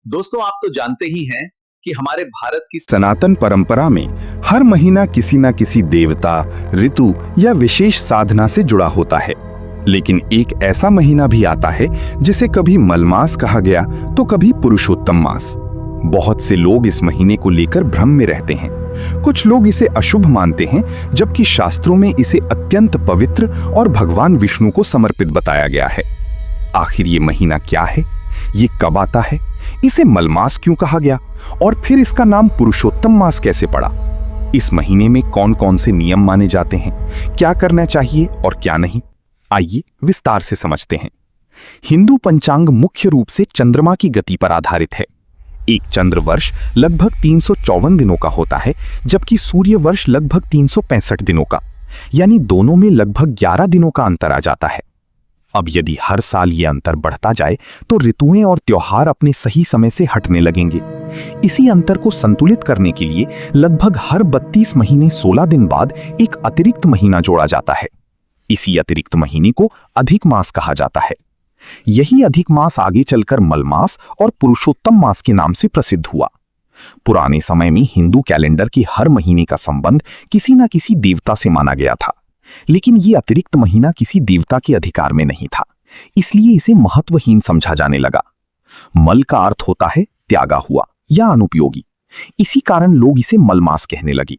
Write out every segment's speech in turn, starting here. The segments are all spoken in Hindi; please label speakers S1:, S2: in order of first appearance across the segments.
S1: दोस्तों, आप तो जानते ही हैं कि हमारे भारत की
S2: सनातन परंपरा में हर महीना किसी न किसी देवता, ऋतु या विशेष साधना से जुड़ा होता है। लेकिन एक ऐसा महीना भी आता है जिसे कभी मलमास कहा गया तो कभी पुरुषोत्तम मास। बहुत से लोग इस महीने को लेकर भ्रम में रहते हैं। कुछ लोग इसे अशुभ मानते हैं, जबकि शास्त्रों में इसे अत्यंत पवित्र और भगवान विष्णु को समर्पित बताया गया है। आखिर ये महीना क्या है? ये कब आता है? इसे मलमास क्यों कहा गया और फिर इसका नाम पुरुषोत्तम मास कैसे पड़ा? इस महीने में कौन कौन से नियम माने जाते हैं, क्या करना चाहिए और क्या नहीं, आइए विस्तार से समझते हैं। हिंदू पंचांग मुख्य रूप से चंद्रमा की गति पर आधारित है। एक चंद्र वर्ष लगभग 354 दिनों का होता है, जबकि सूर्य वर्ष लगभग 365 दिनों का, यानी दोनों में लगभग 11 दिनों का अंतर आ जाता है। अब यदि हर साल ये अंतर बढ़ता जाए तो ऋतुएं और त्योहार अपने सही समय से हटने लगेंगे। इसी अंतर को संतुलित करने के लिए लगभग हर 32 महीने 16 दिन बाद एक अतिरिक्त महीना जोड़ा जाता है। इसी अतिरिक्त महीने को अधिक मास कहा जाता है। यही अधिक मास आगे चलकर मलमास और पुरुषोत्तम मास के नाम से प्रसिद्ध हुआ। पुराने समय में हिंदू कैलेंडर के हर महीने का संबंध किसी न किसी देवता से माना गया था, लेकिन ये अतिरिक्त महीना किसी देवता के अधिकार में नहीं था, इसलिए इसे महत्वहीन समझा जाने लगा। मल का अर्थ होता है त्यागा हुआ या अनुपयोगी। इसी कारण लोग इसे मलमास कहने लगे।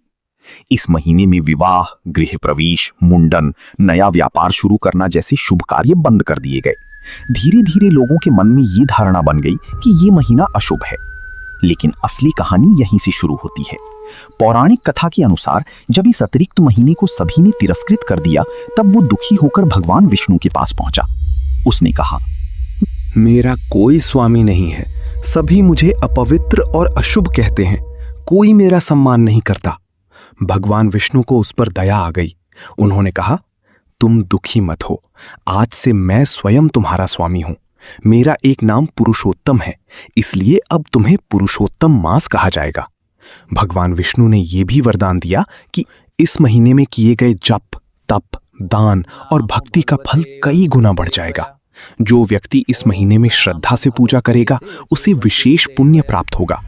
S2: इस महीने में विवाह, गृह प्रवेश, मुंडन, नया व्यापार शुरू करना जैसे शुभ कार्य बंद कर दिए गए। धीरे धीरे लोगों के मन में ये धारणा बन गई कि ये महीना अशुभ है। लेकिन असली कहानी यहीं से शुरू होती है। पौराणिक कथा के अनुसार जब इस अतिरिक्त महीने को सभी ने तिरस्कृत कर दिया, तब वो दुखी होकर भगवान विष्णु के पास पहुंचा। उसने कहा, मेरा कोई स्वामी नहीं है, सभी मुझे अपवित्र और अशुभ कहते हैं, कोई मेरा सम्मान नहीं करता। भगवान विष्णु को उस पर दया आ गई। उन्होंने कहा, तुम दुखी मत हो, आज से मैं स्वयं तुम्हारा स्वामी हूं। मेरा एक नाम पुरुषोत्तम है, इसलिए अब तुम्हें पुरुषोत्तम मास कहा जाएगा। भगवान विष्णु ने यह भी वरदान दिया कि इस महीने में किए गए जप, तप, दान और भक्ति का फल कई गुना बढ़ जाएगा। जो व्यक्ति इस महीने में श्रद्धा से पूजा करेगा, उसे विशेष पुण्य प्राप्त होगा।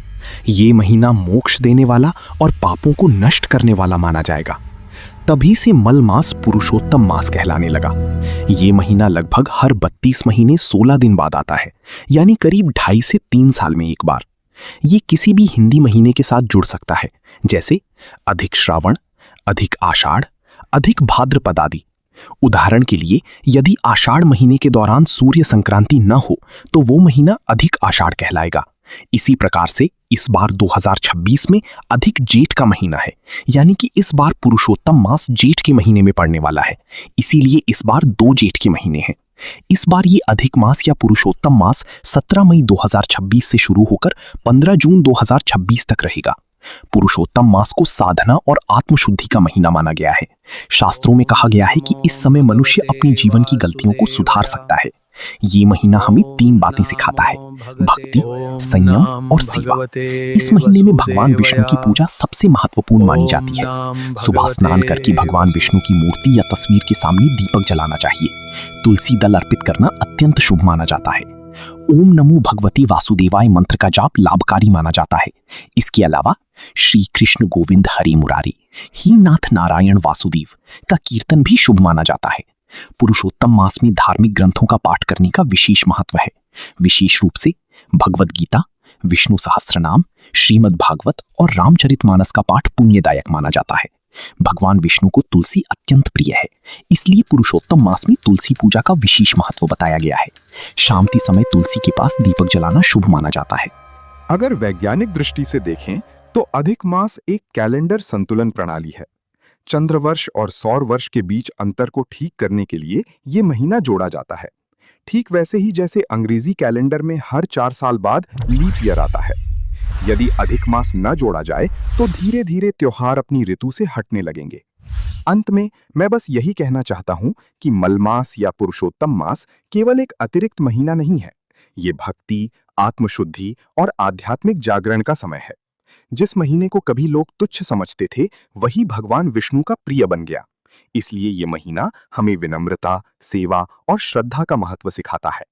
S2: ये महीना मोक्ष देने वाला और पापों को नष्ट करने वाला माना जाएगा। तभी से मल मास पुरुषोत्तम मास कहलाने लगा। ये महीना लगभग हर 32 महीने 16 दिन बाद आता है, यानी करीब 2.5 से 3 साल में एक बार। ये किसी भी हिंदी महीने के साथ जुड़ सकता है, जैसे अधिक श्रावण, अधिक आषाढ़, अधिक भाद्रपद आदि। उदाहरण के लिए, यदि आषाढ़ महीने के दौरान सूर्य संक्रांति न हो तो वो महीना अधिक आषाढ़ कहलाएगा। इसी प्रकार से इस बार 2026 में अधिक जेठ का महीना है, यानी कि इस बार पुरुषोत्तम मास जेठ के महीने में पड़ने वाला है, इसीलिए इस बार 2 जेठ के महीने हैं। इस बार ये अधिक मास या पुरुषोत्तम मास 17 मई 2026 से शुरू होकर 15 जून 2026 तक रहेगा। पुरुषोत्तम मास को साधना और आत्मशुद्धि का महीना माना गया है। शास्त्रों में कहा गया है कि इस समय मनुष्य अपने जीवन की गलतियों को सुधार सकता है। ये महीना हमें 3 बातें सिखाता है: भक्ति, संयम और सेवा। इस महीने में भगवान विष्णु की पूजा सबसे महत्वपूर्ण मानी जाती है। सुबह स्नान करके भगवान विष्णु की मूर्ति या तस्वीर के सामने दीपक जलाना चाहिए। तुलसी दल अर्पित करना अत्यंत शुभ माना जाता है। ओम नमो भगवते वासुदेवाय मंत्र का जाप लाभकारी माना जाता है। इसके अलावा श्री कृष्ण गोविंद हरि मुरारी, ही नाथ नारायण वासुदेव का कीर्तन भी शुभ माना जाता है। पुरुषोत्तम मास में धार्मिक ग्रंथों का पाठ करने का विशेष महत्व है। विशेष रूप से भगवद गीता, विष्णु सहस्त्रनाम, श्रीमद् भागवत और रामचरितमानस का पाठ पुण्यदायक माना जाता है। भगवान विष्णु को तुलसी अत्यंत प्रिय है, इसलिए पुरुषोत्तम मास में तुलसी पूजा का विशेष महत्व बताया गया है। शाम के समय तुलसी के पास दीपक जलाना शुभ माना जाता है।
S3: अगर वैज्ञानिक दृष्टि से देखें तो अधिक मास एक कैलेंडर संतुलन प्रणाली है। चंद्रवर्ष और सौर वर्ष के बीच अंतर को ठीक करने के लिए ये महीना जोड़ा जाता है। ठीक वैसे ही जैसे अंग्रेजी कैलेंडर में हर 4 साल बाद लीप ईयर आता है। यदि अधिक मास न जोड़ा जाए तो धीरे धीरे त्योहार अपनी ऋतु से हटने लगेंगे। अंत में मैं बस यही कहना चाहता हूं कि मलमास या पुरुषोत्तम मास केवल एक अतिरिक्त महीना नहीं है। ये भक्ति, आत्मशुद्धि और आध्यात्मिक जागरण का समय है। जिस महीने को कभी लोग तुच्छ समझते थे, वही भगवान विष्णु का प्रिय बन गया। इसलिए ये महीना हमें विनम्रता, सेवा और श्रद्धा का महत्व सिखाता है।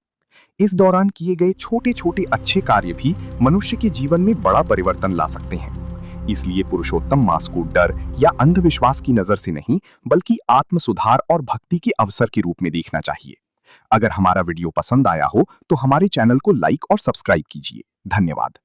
S3: इस दौरान किए गए छोटे छोटे अच्छे कार्य भी मनुष्य के जीवन में बड़ा परिवर्तन ला सकते हैं। इसलिए पुरुषोत्तम मास को डर या अंधविश्वास की नजर से नहीं, बल्कि आत्म सुधार और भक्ति के अवसर के रूप में देखना चाहिए। अगर हमारा वीडियो पसंद आया हो तो हमारे चैनल को लाइक और सब्सक्राइब कीजिए। धन्यवाद।